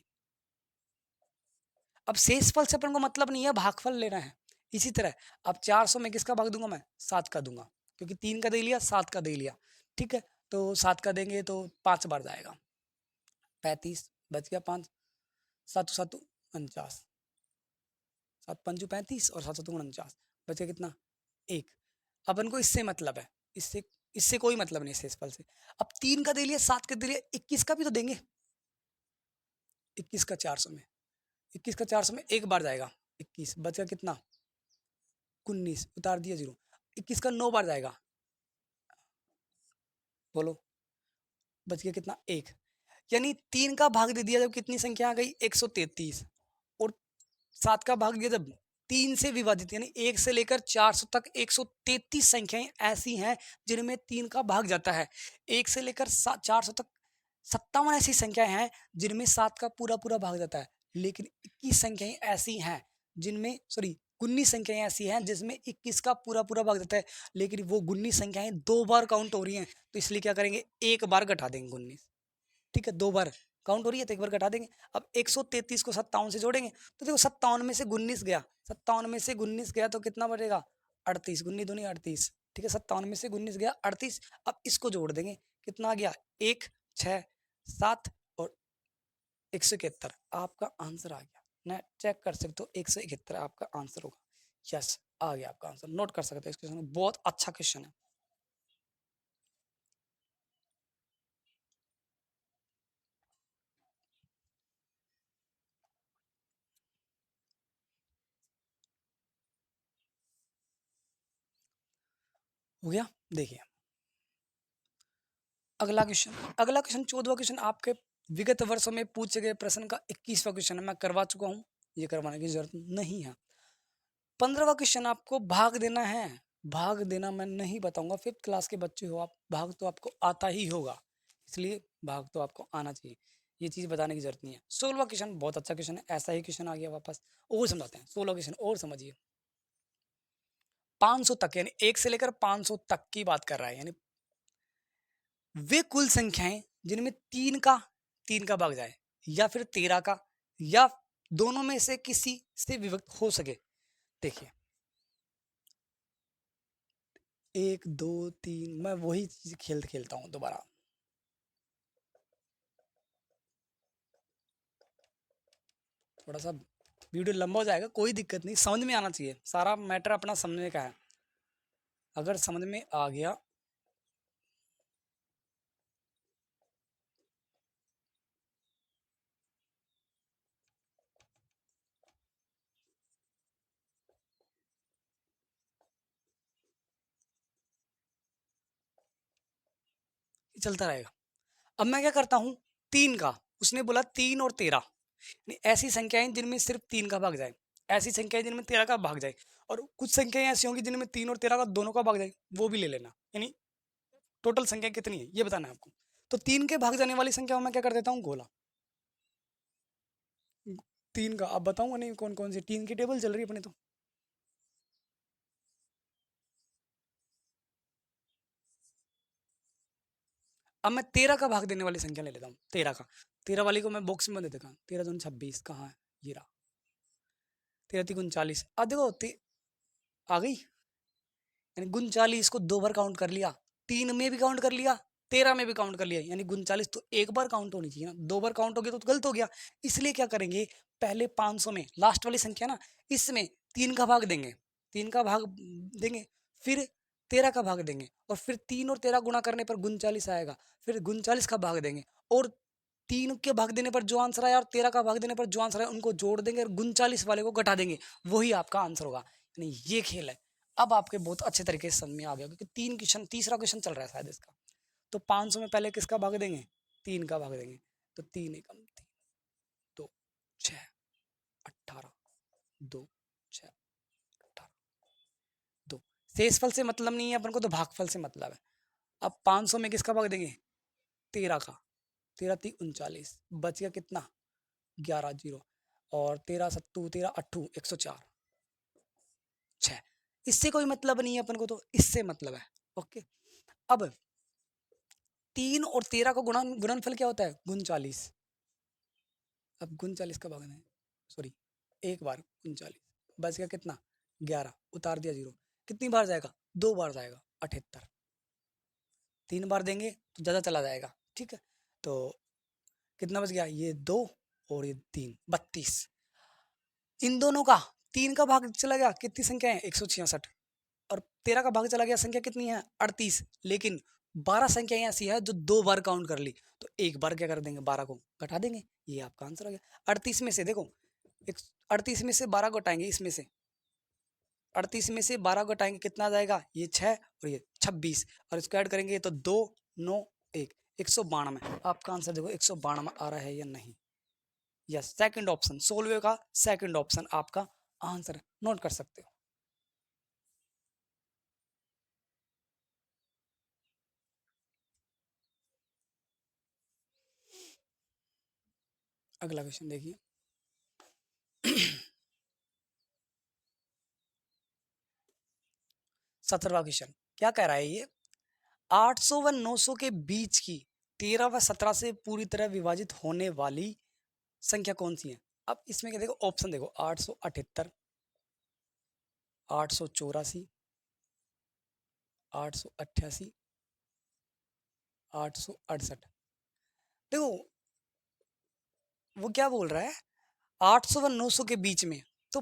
अब शेषफल से अपन को मतलब नहीं है, भागफल लेना है। इसी तरह अब 400 में किसका भाग दूंगा मैं, 7 का दूंगा, क्योंकि 3 का दे लिया 7 का दे लिया, ठीक है। तो 7 का देंगे तो 5 बार जाएगा, 35, बच गया 5, 7 7 49, 7 5 35 और 7 7 49, बच गया कितना, 1। अपन को इससे मतलब है, इससे इससे कोई मतलब नहीं शेषफल से। अब 3 का दे लिया 7 का दे लिया, 21 का भी तो देंगे, 21 का 400 में, 21 का 400 में एक बार जाएगा 21, बचा कितना 19, उतार दिया 0। 21 का 9 बार जाएगा, बोलो बच गया कितना 1। यानी 3 का भाग दे दिया जब कितनी संख्या आ गई 133, और 7 का भाग दिया जब 3 से विभाजित, यानी 1 से लेकर 400 तक 133 संख्याएं ऐसी हैं जिनमें 3 का भाग जाता है। 1 से लेकर 400 तक 57 ऐसी संख्याएं हैं जिनमें 7 का पूरा पूरा भाग जाता है। लेकिन 21 संख्याएं ऐसी हैं जिनमें, सॉरी 19 संख्याएं ऐसी हैं जिसमें 21 का पूरा पूरा भाग जाता है, लेकिन वो 19 संख्याएं 2 बार काउंट हो रही हैं, तो इसलिए क्या करेंगे, एक बार घटा देंगे 19, ठीक है। 2 बार काउंट हो रही है तो एक बार घटा देंगे। अब 133 को 57 से जोड़ेंगे तो देखो 57 में से 19 गया, 57 में से 19 गया तो कितना बचेगा 38, 19 दूनी 38, ठीक है। 57 में से 19 गया 38। अब इसको जोड़ देंगे, कितना आ गया 1 6 7 और 171, आपका आंसर आ गया। ना चेक कर सकते हो, 171 आपका आंसर होगा। यस, आ गया आपका आंसर, नोट कर सकते हैं इस क्वेश्चन को, बहुत अच्छा क्वेश्चन है। हो गया। देखिए अगला क्वेश्चन 14वां क्वेश्चन आपके विगत वर्षों में पूछे गए प्रश्न का 21वां क्वेश्चन है, मैं करवा चुका हूँ, ये करवाने की जरूरत नहीं है। 15वां क्वेश्चन आपको भाग देना है, भाग देना मैं नहीं बताऊंगा, 5th क्लास के बच्चे हो आप, भाग तो आपको आता ही होगा, इसलिए भाग तो आपको आना चाहिए, ये चीज बताने की जरूरत नहीं है। 16वां क्वेश्चन बहुत अच्छा क्वेश्चन है, ऐसा ही क्वेश्चन आ गया वापस, और समझाते हैं 16वां क्वेश्चन और समझिए। 500 तक यानी 1 से लेकर 500 तक की बात कर रहा है, यानी वे कुल संख्याएं जिनमें तीन का भाग जाए या फिर 13 का या दोनों में से किसी से विभक्त हो सके। देखिए 1 2 3, मैं वही चीज खेलता हूं दोबारा। थोड़ा सा वीडियो लंबा हो जाएगा, कोई दिक्कत नहीं, समझ में आना चाहिए, सारा मैटर अपना समझने का है, अगर समझ में आ गया। चलता रहेगा। अब मैं क्या करता हूँ, 3 का, उसने बोला 3 और 13, ऐसी संख्याएं जिनमें सिर्फ 3 का भाग जाए, ऐसी संख्याएं जिनमें 13 का भाग जाए, और कुछ संख्याएं ऐसी होंगी जिनमें 3 और 13 का दोनों का भाग जाए, वो भी ले लेना, यानी टोटल संख्या कितनी है ये बताना है आपको। तो 3 के भाग जाने वाली संख्या में मैं क्या कर देता हूँ, गोला 3 का। अब बताऊंगा नहीं कौन कौन सी, 3 की टेबल चल रही है अपने तो। अब मैं 13 का भाग देने वाली संख्या ले लेता हूँ, 13 का, 13 वाली को मैं बॉक्स में दे देता हूँ, 13 दूनी 26, कहाँ है ये रहा, 13 3 39, अब देखो आ गई, यानी 39 को 2 बार काउंट कर लिया, 3 में भी काउंट कर लिया, 13 में भी काउंट कर लिया, यानी 39 तो एक बार काउंट होनी चाहिए ना, 2 बार काउंट हो गया तो गलत हो गया। इसलिए क्या करेंगे, पहले 500 में लास्ट वाली संख्या ना, इसमें 3 का भाग देंगे, 3 का भाग देंगे, फिर 13 का भाग देंगे, और फिर 3 और 13 गुणा करने पर 39 आएगा, फिर 39 का भाग देंगे, और 3 के भाग देने पर जो आंसर आया और 13 का भाग देने पर जो आंसर आया उनको जोड़ देंगे और 39 वाले को घटा देंगे, वही आपका आंसर होगा। यानी ये खेल है। अब आपके बहुत अच्छे तरीके से समझ में आ गया, क्योंकि 3 क्वेश्चन, तीसरा क्वेश्चन चल रहा है शायद इसका। तो 500 में पहले किसका भाग देंगे, 3 का भाग देंगे, तो 3 एकम 3, 2 6 18, 2 6 18, 2, शेषफल से मतलब नहीं है अपन को, तो भागफल से मतलब है। अब 500 में किसका भाग देंगे, 13 का, 13 3 39, बच गया कितना, 11 जीरो, और 13 सत्तू 13 अट्ठू 104, 6, इससे कोई मतलब नहीं है अपन को, तो इससे मतलब है। ओके, अब 3 और 13 का गुणनफल क्या होता है, 39। अब 39 का भागना है, सॉरी, एक बार 39, बच गया कितना, 11, उतार दिया जीरो, कितनी बार जाएगा, 2 बार जाएगा, 78, 3 बार देंगे तो ज़्यादा चला जाएगा, ठीक है। तो कितना बच गया, ये 2 और ये 3, 32, इन दोनों का 3 का भाग चला गया, कितनी संख्या है 166, और 13 का भाग चला गया, संख्या कितनी है 38, लेकिन 12 संख्या ऐसी है जो 2 बार काउंट कर ली, तो एक बार क्या कर देंगे, 12 को घटा देंगे, ये आपका आंसर हो गया। 38 में से देखो, 38 में से 12 घटाएंगे, इसमें से 38 में से 12 घटाएंगे, कितना आ जाएगा, ये 6 और ये 26, और इसको ऐड करेंगे तो 2 9 1, 192। आपका आंसर देखो 192 आ रहा है या नहीं, यस, सेकंड ऑप्शन, 16वें का सेकंड ऑप्शन आपका आंसर, नोट कर सकते हो। अगला क्वेश्चन देखिए। 17वां क्वेश्चन क्या कह रहा है ये, 800 व 900 के बीच की 13 व 17 से पूरी तरह विभाजित होने वाली संख्या कौन सी है। अब इसमें क्या देखो, ऑप्शन देखो, 878, 884, 888, 868। देखो वो क्या बोल रहा है, 800 व 900 के बीच में, तो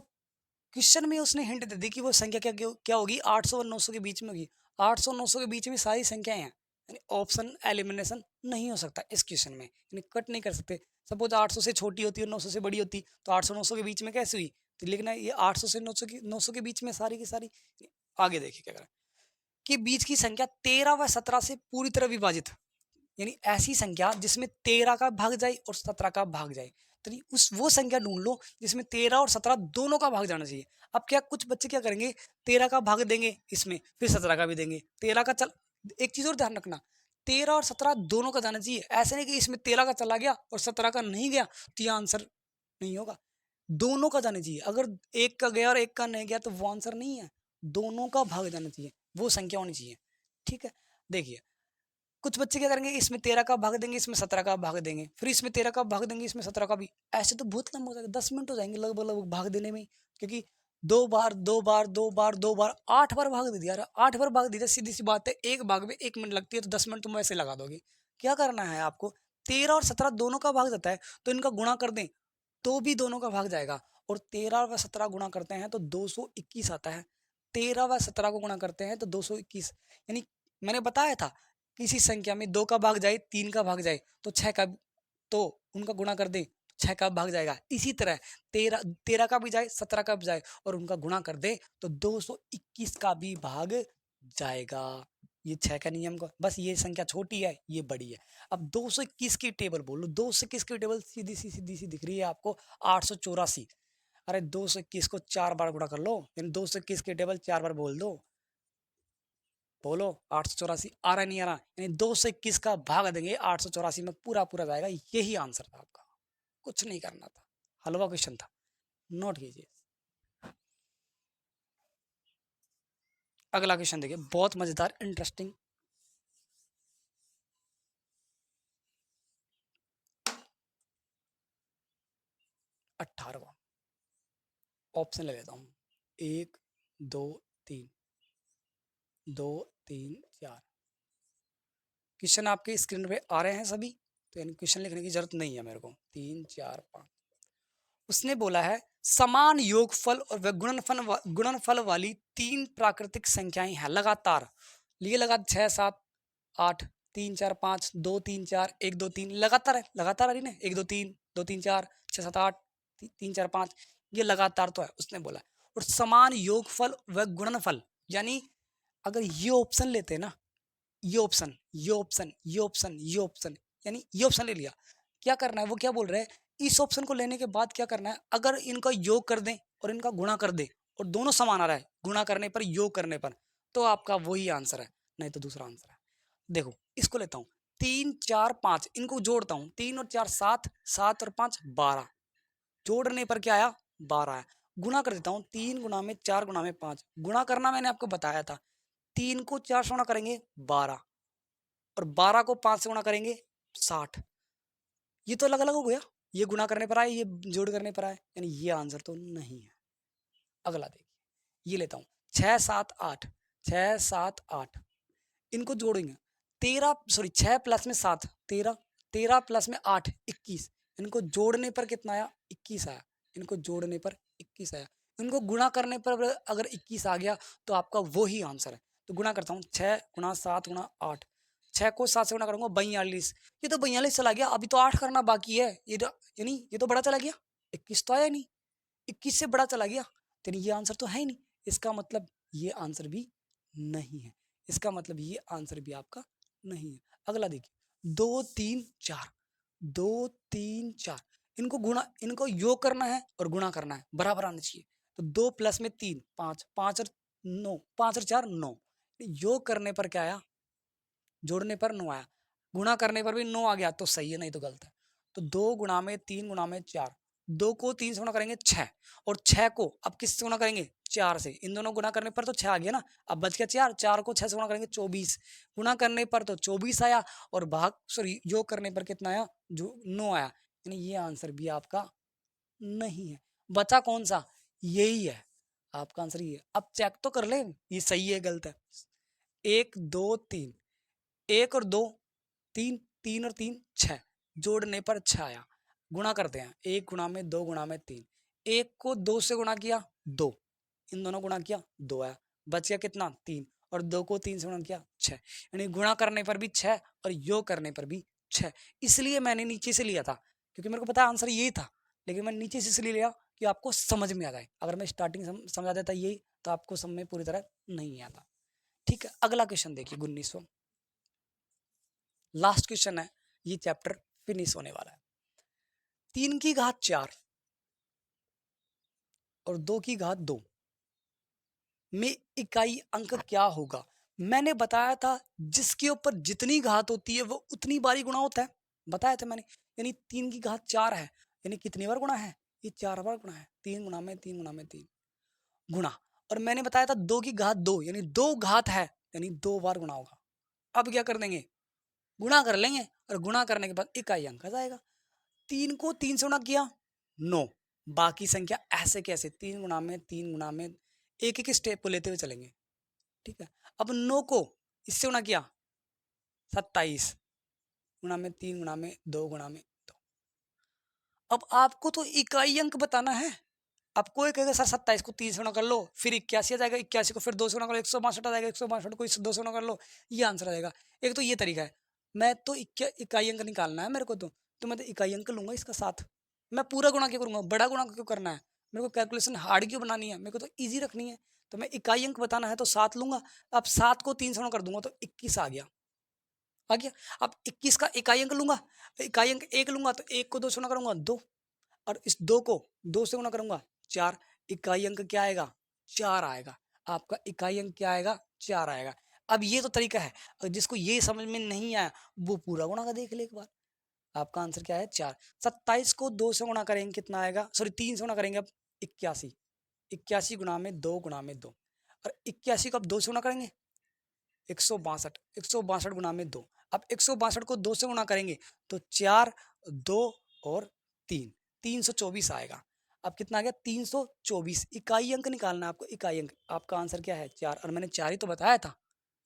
क्वेश्चन में उसने हिंट दे दी कि वो संख्या क्या क्या होगी, 800 और 900 के बीच में होगी। 800 900 के बीच में सारी संख्याएं हैं, यानी ऑप्शन एलिमिनेशन नहीं हो सकता इस क्वेश्चन में, यानी कट नहीं कर सकते। सपोज 800 से छोटी होती और 900 से बड़ी होती तो 800 900 के बीच में कैसे हुई, तो लिखना है ये 800 से 900 के बीच में सारी की सारी। आगे देखिए क्या करें कि बीच की संख्या 13 व 17 से पूरी तरह विभाजित, यानी ऐसी संख्या जिसमें 13 का भाग जाए और 17 का भाग जाए, तो उस वो संख्या ढूंढ लो जिसमें 13 और 17 दोनों का भाग जाना चाहिए। अब क्या कुछ बच्चे क्या करेंगे, 13 का भाग देंगे इसमें, फिर 17 का भी देंगे, 13 का चल, एक चीज और ध्यान रखना, 13 और 17 दोनों का जाना चाहिए, ऐसे नहीं कि इसमें 13 का चला गया और 17 का नहीं गया तो यह आंसर नहीं होगा। दोनों का जाना चाहिए, अगर एक का गया और एक का नहीं गया तो वो आंसर नहीं है, दोनों का भाग जाना चाहिए, वो संख्या होनी चाहिए। ठीक है, देखिए कुछ बच्चे क्या करेंगे, इसमें 13 का भाग देंगे, इसमें 17 का भाग देंगे, फिर इसमें 13 का भाग देंगे, इसमें 17 का भी, ऐसे तो बहुत लंबा हो जाएगा, 10 मिनट हो जाएंगे लगभग लगभग भाग देने में, क्योंकि दो बार दो बार दो बार दो बार 8 बार भाग दे दिया, 8 बार भाग दिया, सीधी सी बात है, एक भाग में 1 मिनट लगती है, तो 10 मिनट तुम वैसे लगा दोगे। क्या करना है आपको, 13 और 17 दोनों का भाग जाता है तो इनका गुणा कर दें तो भी दोनों का भाग जाएगा, और 13 व 17 गुणा करते हैं तो 221 आता है, 13 व 17 को गुणा करते हैं तो 221, यानी मैंने बताया था किसी संख्या में 2 का भाग जाए 3 का भाग जाए तो 6 का, तो उनका गुणा कर दे 6 का भाग जाएगा। इसी तरह 13 का भी जाए 17 का भी जाए और उनका गुणा कर दे तो 221 का भी भाग जाएगा। ये 6 का नियम को, बस ये संख्या छोटी है ये बड़ी है। अब 221 की टेबल बोलो, 221 की टेबल सीधी सी दिख रही है आपको, 884। अरे 221 को 4 बार गुणा कर लो, यानी 221 की टेबल 4 बार बोल दो, बोलो 884 आ रहा नहीं आ रहा, यानी 221 का भाग देंगे 884 में, पूरा पूरा जाएगा, यही आंसर था आपका, कुछ नहीं करना था, हलवा क्वेश्चन था, नोट कीजिए। अगला क्वेश्चन देखिए, बहुत मजेदार इंटरेस्टिंग। 18वां ऑप्शन ले लेता हूँ, 1 2 3, 2 3 4। क्वेश्चन आपके स्क्रीन पे आ रहे हैं सभी, तो यानी क्वेश्चन लिखने की जरूरत नहीं है मेरे को। 3 4 5, उसने बोला है समान योगफल और गुणनफल वाली 3 प्राकृतिक संख्याएं हैं लगातार, लिए लगातार 6 7 8 3 4 5 2 3 4 1 2 3, लगातार है, लगातार आ रही ना, 1 2 3 2 3 4 6 7 8 3 4 5, ये लगातार तो है उसने बोला। और समान योगफल व गुणनफल, यानी अगर ये ऑप्शन लेते हैं ना, ये ऑप्शन ये ऑप्शन ये ऑप्शन ये ऑप्शन, यानी ये ऑप्शन ले लिया, क्या करना है, वो क्या बोल रहे हैं, इस ऑप्शन को लेने के बाद क्या करना है, अगर इनका योग कर दें और इनका गुणा कर दे और दोनों समान आ रहा है गुणा करने पर योग करने पर, तो आपका वही आंसर है, नहीं तो दूसरा आंसर है। देखो इसको लेता हूँ, 3 4 5, इनको जोड़ता हूँ, 3 और 4 7, 7 और 5 12, जोड़ने पर क्या आया 12 है, गुणा कर देता हूँ, 3 गुणा में 4 गुणा में 5, गुणा करना मैंने आपको बताया था, 3 को 4 से गुणा करेंगे 12, और 12 को 5 से गुणा करेंगे 60, ये तो अलग अलग हो गया, ये गुणा करने पर आए ये जोड़ करने पर आए, यानी ये आंसर तो नहीं है। अगला देखिए, ये लेता हूँ 6 7 8, 6 7 8, इनको जोड़ेंगे, 13 सॉरी 6 प्लस में 7 13, 13 प्लस में 8 21, इनको जोड़ने पर कितना आया 21 आया, इनको जोड़ने पर 21 आया, इनको गुणा करने पर अगर 21 आ गया तो आपका वही आंसर है। तो गुणा करता हूँ, 6 गुणा 7 गुणा 8, 6 को 7 से गुणा करूंगा 42, ये तो 42 चला गया, अभी तो 8 करना बाकी है, ये यानी ये तो बड़ा चला गया, 21 तो आया नहीं, 21 से बड़ा चला गया, तो ये आंसर तो है ही नहीं, इसका मतलब ये आंसर भी नहीं है, इसका मतलब ये आंसर भी आपका नहीं है। अगला देखिए 2 3 4, 2 3 4, इनको गुणा, इनको योग करना है और गुणा करना है, बराबर आना चाहिए, तो 2 प्लस में 3 5, 5 और 9, 5 और 4 9, योग करने पर क्या आया, जोड़ने पर 9 आया, गुणा करने पर भी 9 आ गया तो सही है, नहीं तो गलत है। तो 2 गुणा में 3 गुणा में 4, 2 को 3 से गुणा करेंगे 6, और 6 को अब किससे गुणा करेंगे 4 से, इन दोनों गुणा करने पर तो 6 आ गया ना, अब बच गया 4, 4 को 6 से गुणा करेंगे 24, गुणा करने पर तो 24 आया, और भाग सॉरी योग करने पर कितना आया, जो 9 आया, यानी ये आंसर भी आपका नहीं है। बचा कौन सा, यही है आपका आंसर, ये अब चेक तो कर ले ये सही है गलत है। 1 2 3, 1 और 2 3, 3 और 3 6, जोड़ने पर 6 आया, गुणा करते हैं, 1 गुणा में 2 गुणा में 3, 1 को 2 से गुणा किया 2, इन दोनों गुणा किया 2 आया, बच गया कितना 3, और 2 को 3 से गुणा किया 6, यानी गुणा करने पर भी 6 और योग करने पर भी 6। इसलिए मैंने नीचे से लिया था, क्योंकि मेरे को पता आंसर यही था, लेकिन मैं नीचे से इसलिए लिया कि आपको समझ में आ जाए। अगर मैं स्टार्टिंग समझा देता यही तो आपको समझ में पूरी तरह नहीं आता। ठीक है, अगला क्वेश्चन देखिए 19वां, लास्ट क्वेश्चन है, ये चैप्टर फिनिश होने वाला है। 3 की घात 4 और 2 की घात 2 में इकाई अंक क्या होगा? मैंने बताया था जिसके ऊपर जितनी घात होती है वो उतनी बारी गुणा होता है, बताया था मैंने। यानी 3 की घात 4 है, यानी कितनी बार गुणा है? ये 4 बार गुणा है, 3 गुणा में 3 गुणा में 3 गुणा। और मैंने बताया था 2 की घात 2, यानी 2 घात है, यानी 2 बार गुणा होगा। अब क्या कर देंगे? गुणा कर लेंगे, और गुणा करने के बाद इकाई अंक आ जाएगा। 3 को 3 से गुणा किया 9, बाकी संख्या ऐसे कैसे 3 गुणा में 3 गुणा में, एक एक स्टेप को लेते हुए चलेंगे। ठीक है, अब 9 को इससे गुणा किया 27, गुणा में 3 गुणा में 2 गुणा में 2। अब आपको तो इकाई अंक बताना है। अब कोई कहेगा सर 27 को 3 से गुणा कर लो, फिर 81 आ जाएगा, 81 को फिर 2 से गुणा कर लो, 162 आ जाएगा, 162 को 2 से गुणा कर लो, ये आंसर आ जाएगा। एक तो ये तरीका है, मैं तो इकाई अंक निकालना है मेरे को, तो मैं तो इकाई अंक लूंगा इसका साथ। मैं पूरा गुणा क्यों करूंगा, बड़ा गुणा क्यों करना है, मेरे को कैलकुलेशन हार्ड क्यों बनानी है, मेरे को तो ईजी रखनी है। तो मैं इकाई अंक बताना है तो 7 लूंगा। अब 7 को 3 से गुणा कर दूंगा तो 21 आ गया, आ गया। अब 21 का इकाई अंक लूंगा, इकाई अंक 1 लूंगा तो 1 को 2 से गुणा करूंगा 2, और इस 2 को 2 से गुणा करूंगा 4, इकाई अंक क्या आएगा? 4 आएगा। आपका इकाई अंक क्या आएगा? 4 आएगा। अब ये तो तरीका है, और जिसको ये समझ में नहीं आया वो पूरा गुणा का देख ले एक बार। आपका आंसर क्या है? 4। 27 को 2 से गुणा करेंगे कितना आएगा? सॉरी 3 से गुणा करेंगे अब 81, 81 गुणा में 2 गुणा में 2, और 81 को अब 2 से गुणा करेंगे 162, 162 गुणा में 2। अब 162 को 2 से गुणा करेंगे तो 4, 2 और 3, 324 आएगा। अब कितना आ गया? 324। इकाई अंक निकालना है आपको, इकाई अंक। आपका आंसर क्या है? 4, और मैंने 4 ही तो बताया था।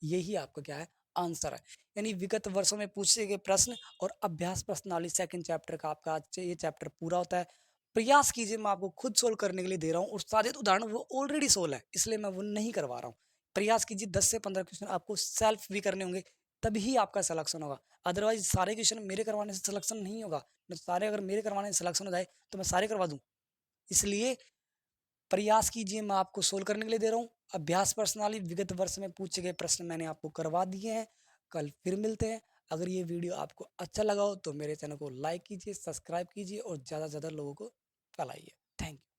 यही आपका क्या है? आंसर है। यानी विगत वर्षों में पूछे गए प्रश्न और अभ्यास प्रश्नावली सेकंड चैप्टर का आपका आज से ये चैप्टर पूरा होता है। प्रयास कीजिए, मैं आपको खुद सोल्व करने के लिए दे रहा हूँ, और सारे उदाहरण वो ऑलरेडी सोल्व है, इसलिए मैं वो नहीं करवा रहा हूँ। प्रयास कीजिए, 10 से 15 क्वेश्चन आपको सेल्फ भी करने होंगे, तभी आपका सिलेक्शन होगा। अदरवाइज सारे क्वेश्चन मेरे करवाने से सिलेक्शन नहीं होगा। मैं सारे अगर मेरे करवाने से सिलेक्शन हो जाए तो मैं सारे करवा दूं। इसलिए प्रयास कीजिए, मैं आपको सोल्व करने के लिए दे रहा हूँ। अभ्यास प्रश्नावली विगत वर्ष में पूछे गए प्रश्न मैंने आपको करवा दिए हैं। कल फिर मिलते हैं। अगर ये वीडियो आपको अच्छा लगा हो तो मेरे चैनल को लाइक कीजिए, सब्सक्राइब कीजिए और ज़्यादा से ज़्यादा लोगों को फैलाइए। Thank you.